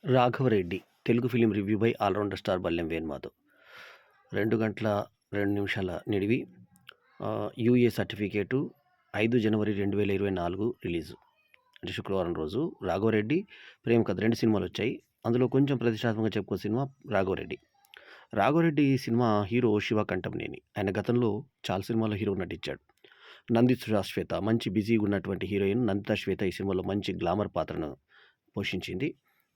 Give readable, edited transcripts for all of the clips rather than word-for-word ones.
'Raghava Reddy' Telugu film review by allrounder star Ballem Venumadhav. 2 గంటల 2 నిమిషాల నిడివి. యూఏ సర్టిఫికేటు 5 జనవరి 2024 రిలీజు. అంటే శుక్రవారం రోజు 'రాఘవరెడ్డి', 'ప్రేమ కథ' 2 సినిమాలొచ్చాయి. అందులో కొంచెం ప్రతిష్టాత్మకంగా చెప్పుకో cinema 'Raghava Reddy'. 'Raghava Reddy' cinema hero Shiva Kanthamneni. ఆయన గతంలో చాలా సినిమాల్లో హీరోగా నటించాడు. నందిత శ్వేత మంచి బిజీగా ఉన్నటువంటి హీరోయిన్ నందిత శ్వేత ఈ సినిమాలో మంచి గ్లామర్ పాత్రను పోషించింది.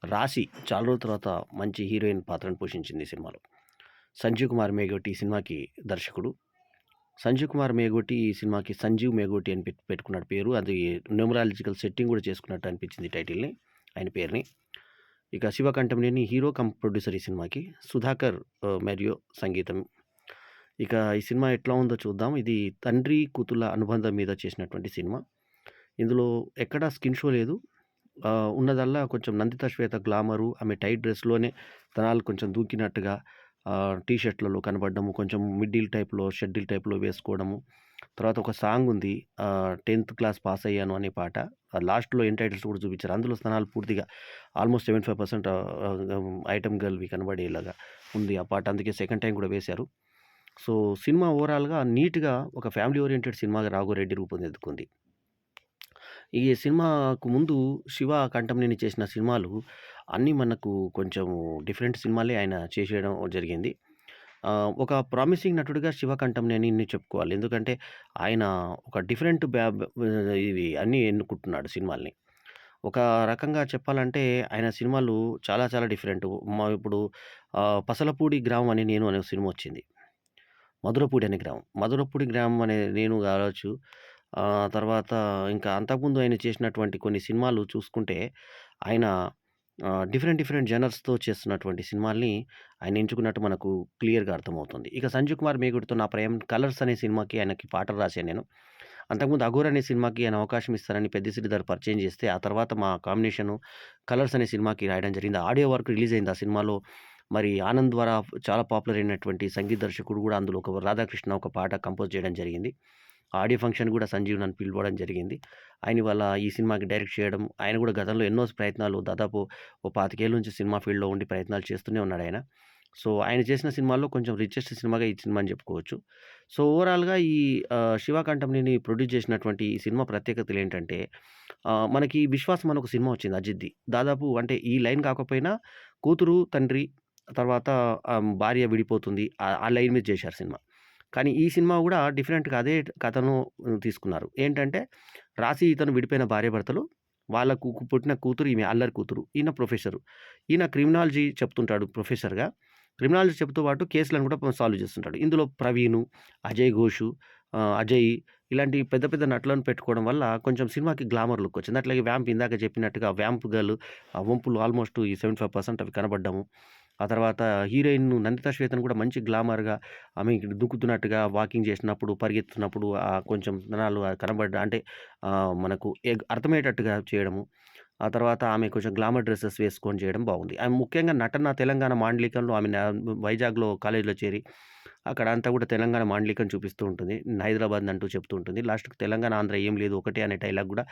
రాశి చాలా రోజుల తర్వాత మంచి హీరోయిన్ పాత్రను పోషించింది ఈ సినిమాలో. సంజీవ్ కుమార్ మేఘోటి ఈ సినిమాకి దర్శకుడు. సంజీవ్ కుమార్ మేఘోటి ఈ సినిమాకి సంజీవ్ మేఘోటి అని పెట్టుకున్నాడు పేరు. అది న్యూమరాలజికల్ సెట్టింగ్ కూడా చేసుకున్నట్టు అనిపించింది టైటిల్ని, ఆయన పేరుని. ఇక Shiva Kantamneni hero come producer ఈ సినిమాకి. సుధాకర్ మరియు సంగీతం. ఇక ఈ సినిమా ఎట్లా ఉందో చూద్దాం. ఇది తండ్రి కూతుళ్ళ అనుబంధం మీద చేసినటువంటి సినిమా. ఇందులో ఎక్కడా స్కిన్ షో లేదు. ఉన్నదల్లా కొంచెం నందిత శ్వేత గ్లామరు, ఆమె టైట్ డ్రెస్‌లోనే తనాలు కొంచెం దూకినట్టుగా టీ షర్ట్‌లలో కనపడడము, కొంచెం మిడ్డీల్ టైప్‌లో, షెడ్డీల్ టైప్‌లో వేసుకోవడము. తర్వాత ఒక సాంగ్ ఉంది 10థ్ క్లాస్ పాస్ అయ్యాను అనే పాట. లాస్ట్‌లో ఎండ్ టైటిల్స్ కూడా చూపించారు. అందులో స్తనాలు పూర్తిగా ఆల్మోస్ట్ 75% ఐటెమ్ గర్ల్‌వి కనబడేలాగా ఉంది ఆ పాట. అందుకే సెకండ్ టైమ్ కూడా వేశారు. సో, సినిమా ఓవరాల్‌గా నీట్‌గా ఒక ఫ్యామిలీ ఓరియెంటెడ్ సినిమాగా 'రాఘవరెడ్డి' రూపొందిద్దుకుంది. ఈ సినిమాకు ముందు 'శివ కంఠంనేని' చేసిన సినిమాలు అన్నీ మనకు కొంచెం డిఫరెంట్ సినిమాలే ఆయన చేసేయడం జరిగింది. ఒక ప్రామిసింగ్ నటుడిగా 'శివ కంఠంనేని'ని చెప్పుకోవాలి. ఎందుకంటే ఆయన ఒక డిఫరెంట్ ఇవి అన్నీ ఎన్నుకుంటున్నాడు సినిమాల్ని. ఒక రకంగా చెప్పాలంటే ఆయన సినిమాలు చాలా చాలా డిఫరెంటు. ఇప్పుడు 'పసలపూడి గ్రామం అని నేను' అనే సినిమా వచ్చింది. మధురపూడి అనే గ్రామం. మధురపూడి గ్రామం అనే నేను కావచ్చు. తర్వాత ఇంకా అంతకుముందు ఆయన చేసినటువంటి కొన్ని సినిమాలు చూసుకుంటే, ఆయన డిఫరెంట్ డిఫరెంట్ జనర్స్‌తో చేస్తున్నటువంటి సినిమాల్ని ఆయన ఎంచుకున్నట్టు మనకు క్లియర్‌గా అర్థమవుతుంది. ఇక 'సంజీవ్ కుమార్ మేగుడితో నా ప్రేమ' 'కలర్స్' అనే సినిమాకి ఆయనకి పాటలు రాశాను నేను. అంతకుముందు 'అఘోర్' అనే సినిమాకి ఆయన అవకాశం ఇస్తారని పెద్దిశ్రీ గారు పరిచయం చేస్తే, ఆ తర్వాత మా కాంబినేషను 'కలర్స్' అనే సినిమాకి రాయడం జరిగింది. ఆడియో వరకు రిలీజ్ అయింది ఆ సినిమాలో. మరి ఆనంద్ ద్వారా చాలా పాపులర్ అయినటువంటి సంగీత దర్శకుడు కూడా అందులో ఒక రాధాకృష్ణ ఒక పాట కంపోజ్ చేయడం జరిగింది. ఆడియో ఫంక్షన్ కూడా సంజీవ్ నన్ను పిలవడం జరిగింది. ఆయన ఇవాళ ఈ సినిమాకి డైరెక్ట్ చేయడం, ఆయన కూడా గతంలో ఎన్నో ప్రయత్నాలు దాదాపు ఓ 25 ఏళ్ల నుంచి సినిమా ఫీల్డ్‌లో ఉండి ప్రయత్నాలు చేస్తూనే ఉన్నాడాయన. సో, ఆయన చేసిన సినిమాల్లో కొంచెం రిచెస్ట్ సినిమాగా ఈ సినిమా అని చెప్పుకోవచ్చు. సో, ఓవరాల్‌గా ఈ 'శివ కంఠంనేని' ప్రొడ్యూస్ చేసినటువంటి ఈ సినిమా ప్రత్యేకతలేంటంటే, మనకి 'విశ్వాసం' అని ఒక సినిమా వచ్చింది అజిత్‌ది. దాదాపు అంటే ఈ లైన్ కాకపోయినా కూతురు, తండ్రి తర్వాత భార్య విడిపోతుంది. ఆ లైన్ మీద చేశారు సినిమా. కానీ ఈ సినిమా గూడా డిఫరెంట్‌గా అదే కథను తీసుకున్నారు. ఏంటంటే, రాశి ఇతను విడిపోయిన భార్యాభర్తలు. వాళ్ళకు పుట్టిన కూతురు ఈమె అల్లరి కూతురు. ఈయన ప్రొఫెసరు. ఈయన క్రిమినాలజీ చెప్తుంటాడు ప్రొఫెసర్‌గా. క్రిమినాలజీ చెప్తూ పాటు కేసులను కూడా సాల్వ్ చేస్తుంటాడు. ఇందులో ప్రవీణు, అజయ్ ఘోషు, అజయ్ ఇలాంటి పెద్ద పెద్ద నటులను పెట్టుకోవడం వల్ల కొంచెం సినిమాకి గ్లామర్ లుక్ వచ్చింది. అట్లాగే వ్యాంప్ ఇందాక చెప్పినట్టుగా వ్యాంప్ గర్ల్ ఆ వంపులు ఆల్మోస్ట్ ఈ 75% అవి కనపడ్డము. ఆ తర్వాత హీరోయిన్ నందిత శ్వేతను కూడా మంచి గ్లామర్‌గా ఆమె దుంకుతున్నట్టుగా వాకింగ్ చేసినప్పుడు, పరిగెత్తుతున్నప్పుడు కొంచెం జనాలు కనబడ్డ అంటే మనకు అర్థమయ్యేటట్టుగా చేయడము. ఆ తర్వాత ఆమె కొంచెం గ్లామర్ డ్రెసెస్ వేసుకొని చేయడం బాగుంది. ఆమె ముఖ్యంగా నటన తెలంగాణ మాండలికంలో ఆమె వైజాగ్‌లో కాలేజ్‌లో చేరి అక్కడ అంతా కూడా తెలంగాణ మాండలికం చూపిస్తూ ఉంటుంది. హైదరాబాద్ అంటూ చెప్తూ ఉంటుంది. లాస్ట్‌కి తెలంగాణ, ఆంధ్ర ఏం లేదు ఒకటే అనే డైలాగ్ కూడా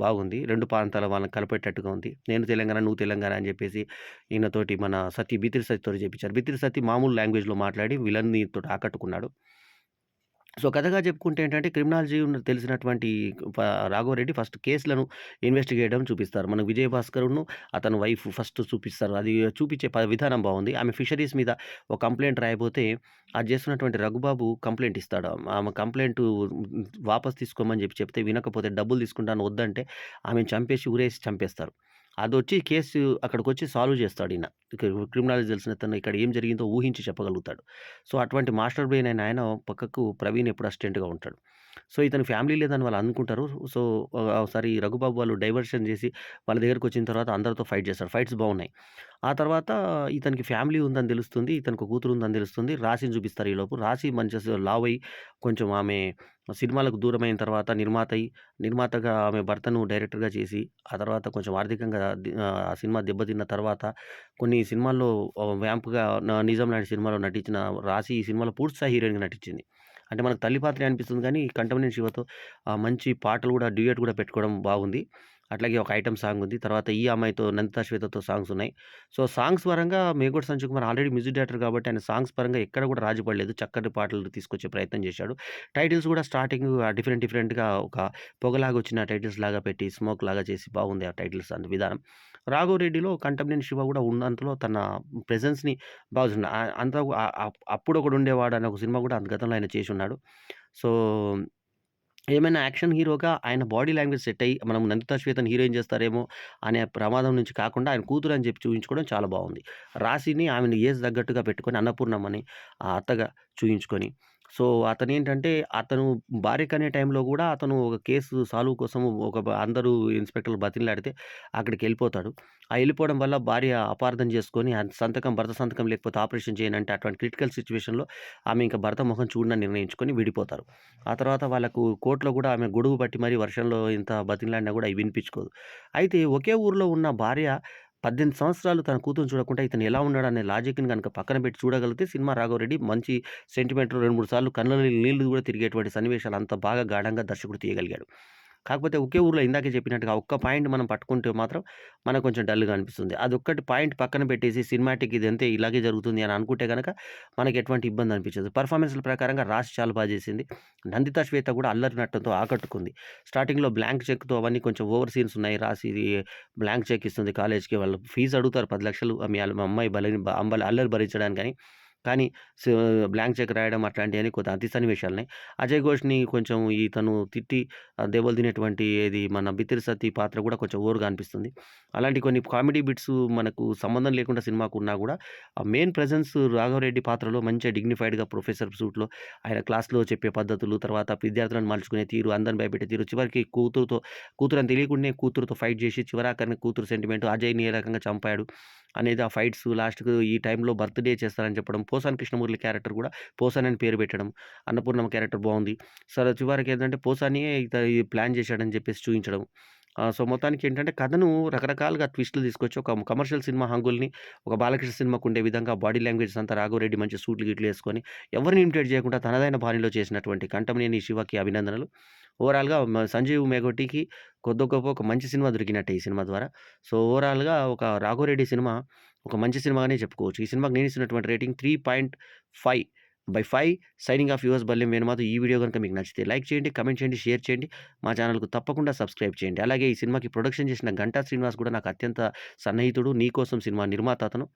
బాగుంది. 2 ప్రాంతాల వాళ్ళని కలిపేటట్టుగా ఉంది. నేను తెలంగాణ, నువ్వు తెలంగాణ అని చెప్పేసి ఈయనతోటి మన బిత్తిరి సత్యతోటి చేపించారు. బిత్తిరి సత్య మామూలు లాంగ్వేజ్‌లో మాట్లాడి విలన్ని తోటి ఆకట్టుకున్నాడు. సో, కథగా చెప్పుకుంటే ఏంటంటే క్రిమినాలజీ తెలిసినటువంటి ప రాఘవరెడ్డి ఫస్ట్ కేసులను ఇన్వెస్టిగేట్ చేయడం చూపిస్తారు. మనకు విజయభాస్కర్‌ను అతని వైఫ్ ఫస్ట్ చూపిస్తారు. అది చూపించే విధానం బావుంది. ఆమె ఫిషరీస్ మీద ఒక కంప్లెయింట్ రాయబోతే, అది చేస్తున్నటువంటి రఘుబాబు కంప్లెయింట్ ఇస్తాడు. ఆమె కంప్లెయింటు వాపస్ తీసుకోమని చెప్తే వినకపోతే డబ్బులు తీసుకుంటాను వద్దంటే, ఆమెను చంపేసి ఊరేసి చంపేస్తారు. అదొచ్చి కేసు అక్కడికొచ్చి సాల్వ్ చేస్తాడు ఈయన. క్రిమినాలజీ తెలిసినతను ఇక్కడ ఏం జరిగిందో ఊహించి చెప్పగలుగుతాడు. సో, అటువంటి మాస్టర్ బ్రెయిన్ అయిన ఆయన పక్కకు ప్రవీణ్ ఎప్పుడు అసిస్టెంట్‌గా ఉంటాడు. సో, ఇతని ఫ్యామిలీ లేదని వాళ్ళు అనుకుంటారు. సో, ఒకసారి రఘుబాబు వాళ్ళు డైవర్షన్ చేసి వాళ్ళ దగ్గరికొచ్చిన తర్వాత అందరితో ఫైట్ చేస్తాడు. ఫైట్స్ బాగున్నాయి. ఆ తర్వాత ఇతనికి ఫ్యామిలీ ఉందని తెలుస్తుంది. ఇతనికి కూతురు ఉందని తెలుస్తుంది. రాశిని చూపిస్తారు ఈలోపు. రాశి మంచి లావై కొంచెం ఆమె సినిమాలకు దూరమైన తర్వాత నిర్మాతగా ఆమె భర్తను డైరెక్టర్‌గా చేసి, ఆ తర్వాత కొంచెం ఆర్థికంగా ఆ సినిమా దెబ్బతిన్న తర్వాత కొన్ని సినిమాల్లో వ్యాంప్‌గా 'నిజం' లాంటి సినిమాలో నటించిన రాశి ఈ సినిమాలో పూర్తి స్థాయి హీరోయిన్‌గా నటించింది. అంటే మనకు తల్లి పాత్రే అనిపిస్తుంది గానీ, కంఠంనేని శివతో మంచి పాటలు గూడా డ్యూయెట్ గూడా పెట్టుకోవడం బాగుంది. అట్లాగే ఒక ఐటెమ్ సాంగ్ ఉంది. తర్వాత ఈ అమ్మాయితో 'నందిత శ్వేతతో' సాంగ్స్ ఉన్నాయి. సో, సాంగ్స్ పరంగా Megoti Sanjay Kumar already music director కాబట్టి ఆయన సాంగ్స్ పరంగా ఎక్కడ కూడా రాజీ పడలేదు. చక్కటి పాటలు తీసుకొచ్చే ప్రయత్నం చేశాడు. టైటిల్స్ కూడా స్టార్టింగ్ డిఫరెంట్‌గా ఒక పొగలాగొచ్చిన టైటిల్స్ లాగా పెట్టి, స్మోక్ లాగా చేసి బాగుంది ఆ టైటిల్స్ విధానం. 'రాఘవరెడ్డిలో' కంటెంప్టరీ శివ కూడా ఉన్నంతలో తన ప్రెజెన్స్‌ని బాగుంది. అంత అప్పుడొకడుండేవాడు అనే ఒక సినిమా కూడా గతంలో ఆయన చేసున్నాడు. సో, ఏమైనా యాక్షన్ హీరోగా ఆయన బాడీ లాంగ్వేజ్ సెట్ అయ్యి, మనం 'నందిత శ్వేతని' హీరోయిన్ చేస్తారేమో అనే ప్రమాదం నుంచి కాకుండా ఆయన కూతురు అని చెప్పి చూయించుకోవడం చాలా బావుంది. రాశిని ఆమెని ఏజ్ తగ్గట్టుగా పెట్టుకొని అన్నపూర్ణమ్మని అత్తగా చూయించుకొని, సో, అతనేంటంటే అతను భార్య కనే టైంలో గూడా అతను ఒక కేసు సాల్వ్ కోసం అందరూ ఇన్స్‌పెక్టర్లు బతిమిలాడితే అక్కడికెళ్ళిపోతాడు. ఆ ఎళ్ళిపోవడం వల్ల భార్య అపార్థం చేసుకొని భర్త సంతకం లేకపోతే ఆపరేషన్ చేయనంటే అటువంటి క్రిటికల్ సిట్యుయేషన్‌లో ఆమె ఇంక భర్త మొహం చూడనని నిర్ణయించుకొని విడిపోతారు. ఆ తర్వాత వాళ్ళకు కోర్ట్‌లో గూడా ఆమె గొడుగు పట్టి మరీ వర్షంలో ఇంత బతిమిలాడినా గూడా అయి వినిపించుకోదు. అయితే ఒకే ఊర్లో ఉన్న భార్య 18 సంవత్సరాలు తన కూతురుని చూడకుండా ఇతను ఎలా ఉన్నాడనే లాజిక్‌ని గనుక పక్కన పెట్టి చూడగలిగితే సినిమా 'రాఘవరెడ్డి' మంచి సెంటిమెంట్ 2, 3 సార్లు కళ్ళలో నీళ్లు గూడా తిరిగేటువంటి సన్నివేశాలు అంత బాగా గాఢంగా దర్శకుడు తీయగలిగాడు. కాకపోతే ఒకే ఊర్లో ఇందాకే చెప్పినట్టుగా ఒక్క పాయింట్ మనం పట్టుకుంటే మాత్రం మనకు కొంచెం డల్‌గా అనిపిస్తుంది. అదొక్కటి పాయింట్ పక్కన పెట్టేసి సినిమాటిక్ ఇదంతే ఇలాగే జరుగుతుంది అని అనుకుంటే గనక మనకి ఎటువంటి ఇబ్బంది అనిపించదు. పెర్ఫార్మన్స్‌ల ప్రకారంగా రాశి చాలా బా చేసింది. నందిత శ్వేత కూడా అల్లరి నటనతో ఆకట్టుకుంది. స్టార్టింగ్‌లో బ్లాంక్ చెక్‌తో అవన్నీ కొంచెం ఓవర్ సీన్స్ ఉన్నాయి. రాశిది బ్లాంక్ చెక్ ఇస్తుంది కాలేజ్‌కి. వాళ్ళు ఫీజ్ అడుగుతారు 10,00,000 మా అమ్మాయి అల్లరి భరించడానికని. కానీ స్ బ్లాంక్ చెక్ రాయడం అట్లాంటియన్నీ కొంత అతి సన్నివేశాలున్నాయి. అజయ్ ఘోష్‌ని కొంచెం ఇతను తిట్టి దెబ్బలు తినేటువంటి మన 'బిత్తిరి సత్తి' పాత్ర కూడా కొంచెం ఓవర్‌గా అనిపిస్తుంది. అలాంటి కొన్ని కామెడీ బిట్స్ మనకు సంబంధం లేకుండా సినిమాకున్నా గూడా ఆ మెయిన్ ప్రెజెన్స్ రాఘవరెడ్డి పాత్రలో మంచిగా డిగ్నిఫైడ్‌గా ప్రొఫెసర్ సూట్‌లో ఆయన క్లాస్‌లో చెప్పే పద్ధతులు, తర్వాత విద్యార్థులను మలుచుకునే తీరు, అందరిని భయపెట్టే తీరు, చివరికి కూతురని తెలియకుండానే కూతురుతో ఫైట్ చేసి చివరాఖరిని కూతురు సెంటిమెంట్ అజయ్‌ని ఏ రకంగా చంపాడు అనేది ఆ ఫైట్స్ లాస్ట్‌కు ఈ టైంలో బర్త్‌డే చేస్తారని చెప్పడం, పోసాని కృష్ణమురళి క్యారెక్టర్ కూడా పోసాని అని పేరు పెట్టడం, అన్నపూర్ణమ్మ క్యారెక్టర్ బావుంది. సరే చివరికేంటంటే పోసానియే ఈ ప్లాన్ చేశాడని చెప్పేసి చూయించడం. సో, మొత్తానికేంటంటే కథను రకరకాలుగా ట్విస్టులు తీసుకొచ్చి ఒక కమర్షియల్ సినిమా హంగుల్ని ఒక బాలకృష్ణ సినిమాకుండే విధంగా బాడీ లాంగ్వేజెస్ అంతా రాఘవరెడ్డి మంచి సూట్లు గిట్లు యేసుకొని ఎవరిని ఇమిటేట్ చేయకుండా తనదైన బాణిలో చేసినటువంటి కంఠమనేని శివకి అభినందనలు. ఓవరాల్‌గా సంజీవ్ మేఘోటికి కొద్దో గొప్పో ఒక మంచి సినిమా దొరికినట్టే ఈ సినిమా ద్వారా. సో, ఓవరాల్‌గా ఒక 'రాఘవరెడ్డి' సినిమా ఒక మంచి సినిమాగానే చెప్పుకోవచ్చు. ఈ సినిమాకి నేనిస్తున్నటువంటి rating 3.5/5 signing off yours Ballem Venumadhav. ఈ వీడియో గనుక మీకు నచ్చితే లైక్ చేయండి, కామెంట్ చేయండి, షేర్ చేయండి. మా ఛానెల్‌కు తప్పకుండా సబ్స్క్రైబ్ చేయండి. అలాగే ఈ సినిమాకి ప్రొడక్షన్ చేసిన 'గంటా శ్రీనివాస్' కూడా నాకు అత్యంత సన్నిహితుడు. 'నీకోసం' సినిమా నిర్మాత అతను.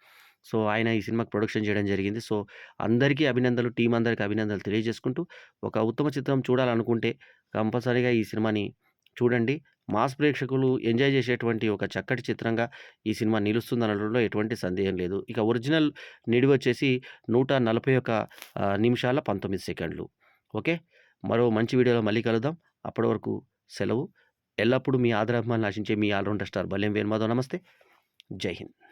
సో, ఆయన ఈ సినిమాకి ప్రొడక్షన్ చేయడం జరిగింది. సో, అందరికీ అభినందనలు. టీమ్ అందరికి అభినందనలు తెలియజేసుకుంటూ, ఒక ఉత్తమ చిత్రం చూడాలనుకుంటే కంపల్సరీగా ఈ సినిమాని చూడండి. మాస్ ప్రేక్షకులు ఎంజాయ్ చేసేటువంటి ఒక చక్కటి చిత్రంగా ఈ సినిమా నిలుస్తుందనడంలో ఎటువంటి సందేహం లేదు. ఇక ఒరిజినల్ నిడివొచ్చేసి 141 నిమిషాల 19 సెకండ్లు. ఓకే. మరో మంచి వీడియోలో మళ్ళీ కలుద్దాం. అప్పటి వరకు సెలవు. ఎల్లప్పుడూ మీ ఆదరాభిమానాలు ఆశించే me all rounder star Ballem Venumadhav. నమస్తే. జై హింద్.